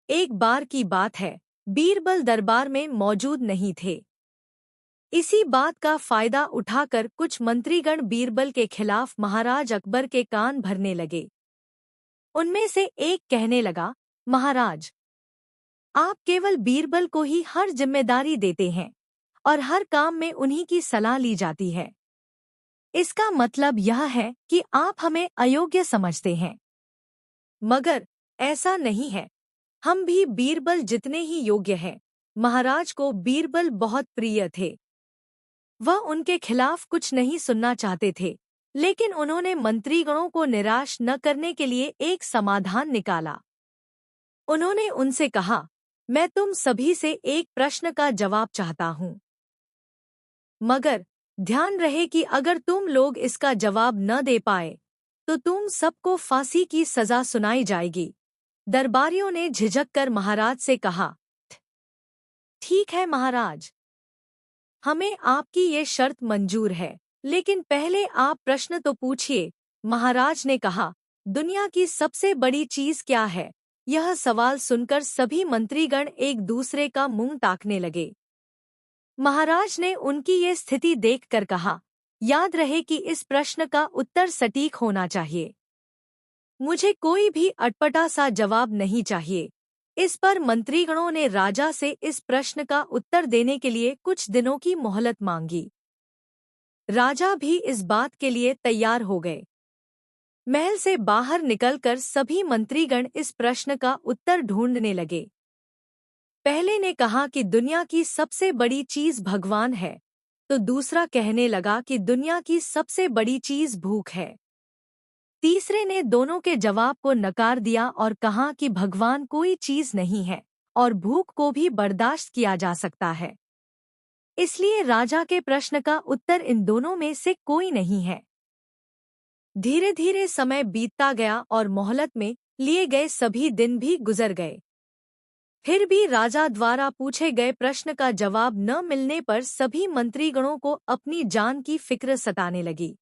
एक बार की बात है, बीरबल दरबार में मौजूद नहीं थे। इसी बात का फायदा उठाकर कुछ मंत्रीगण बीरबल के खिलाफ महाराज अकबर के कान भरने लगे। उनमें से एक कहने लगा, महाराज, आप केवल बीरबल को ही हर जिम्मेदारी देते हैं और हर काम में उन्हीं की सलाह ली जाती है। इसका मतलब यह है कि आप हमें अयोग्य समझते हैं। मगर ऐसा नहीं है, हम भी बीरबल जितने ही योग्य हैं। महाराज को बीरबल बहुत प्रिय थे। वह उनके खिलाफ कुछ नहीं सुनना चाहते थे, लेकिन उन्होंने मंत्रीगणों को निराश न करने के लिए एक समाधान निकाला। उन्होंने उनसे कहा, मैं तुम सभी से एक प्रश्न का जवाब चाहता हूँ, मगर ध्यान रहे कि अगर तुम लोग इसका जवाब न दे पाए तो तुम सबको फांसी की सजा सुनाई जाएगी। दरबारियों ने झिझक कर महाराज से कहा, ठीक है महाराज, हमें आपकी ये शर्त मंजूर है, लेकिन पहले आप प्रश्न तो पूछिए। महाराज ने कहा, दुनिया की सबसे बड़ी चीज क्या है? यह सवाल सुनकर सभी मंत्रीगण एक दूसरे का मुंह ताकने लगे। महाराज ने उनकी ये स्थिति देखकर कहा, याद रहे कि इस प्रश्न का उत्तर सटीक होना चाहिए। मुझे कोई भी अटपटा सा जवाब नहीं चाहिए। इस पर मंत्रीगणों ने राजा से इस प्रश्न का उत्तर देने के लिए कुछ दिनों की मोहलत मांगी। राजा भी इस बात के लिए तैयार हो गए। महल से बाहर निकलकर सभी मंत्रीगण इस प्रश्न का उत्तर ढूंढने लगे। पहले ने कहा कि दुनिया की सबसे बड़ी चीज भगवान है, तो दूसरा कहने लगा कि दुनिया की सबसे बड़ी चीज भूख है। तीसरे ने दोनों के जवाब को नकार दिया और कहा कि भगवान कोई चीज नहीं है और भूख को भी बर्दाश्त किया जा सकता है। इसलिए राजा के प्रश्न का उत्तर इन दोनों में से कोई नहीं है। धीरे धीरे समय बीतता गया और मोहलत में लिए गए सभी दिन भी गुजर गए। फिर भी राजा द्वारा पूछे गए प्रश्न का जवाब न मिलने पर सभी मंत्रीगणों को अपनी जान की फिक्र सताने लगी।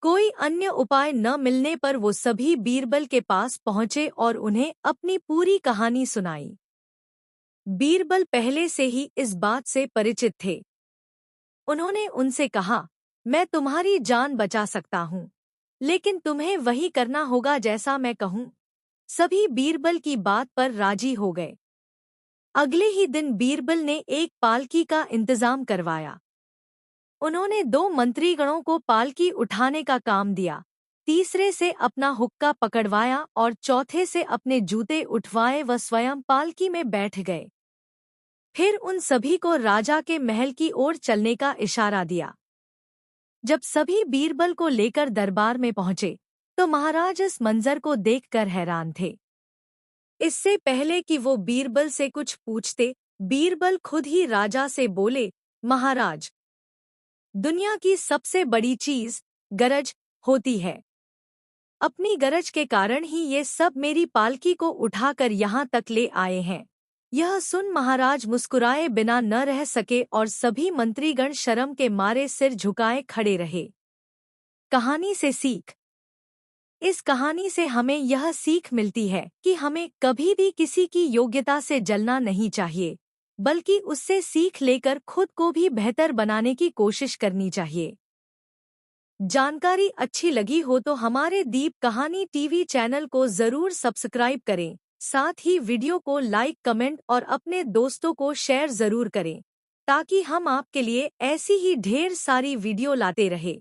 कोई अन्य उपाय न मिलने पर वो सभी बीरबल के पास पहुंचे और उन्हें अपनी पूरी कहानी सुनाई। बीरबल पहले से ही इस बात से परिचित थे। उन्होंने उनसे कहा, मैं तुम्हारी जान बचा सकता हूँ, लेकिन तुम्हें वही करना होगा जैसा मैं कहूँ। सभी बीरबल की बात पर राजी हो गए। अगले ही दिन बीरबल ने एक पालकी का इंतजाम करवाया। उन्होंने 2 मंत्रीगणों को पालकी उठाने का काम दिया, तीसरे से अपना हुक्का पकड़वाया और चौथे से अपने जूते उठवाए व स्वयं पालकी में बैठ गए। फिर उन सभी को राजा के महल की ओर चलने का इशारा दिया। जब सभी बीरबल को लेकर दरबार में पहुंचे तो महाराज इस मंजर को देखकर हैरान थे। इससे पहले कि वो बीरबल से कुछ पूछते, बीरबल खुद ही राजा से बोले, महाराज, दुनिया की सबसे बड़ी चीज गरज होती है। अपनी गरज के कारण ही ये सब मेरी पालकी को उठाकर यहाँ तक ले आए हैं। यह सुन महाराज मुस्कुराए बिना न रह सके और सभी मंत्रीगण शर्म के मारे सिर झुकाए खड़े रहे। कहानी से सीख। इस कहानी से हमें यह सीख मिलती है कि हमें कभी भी किसी की योग्यता से जलना नहीं चाहिए, बल्कि उससे सीख लेकर खुद को भी बेहतर बनाने की कोशिश करनी चाहिए। जानकारी अच्छी लगी हो तो हमारे दीप कहानी टीवी चैनल को जरूर सब्सक्राइब करें, साथ ही वीडियो को लाइक, कमेंट और अपने दोस्तों को शेयर जरूर करें, ताकि हम आपके लिए ऐसी ही ढेर सारी वीडियो लाते रहे।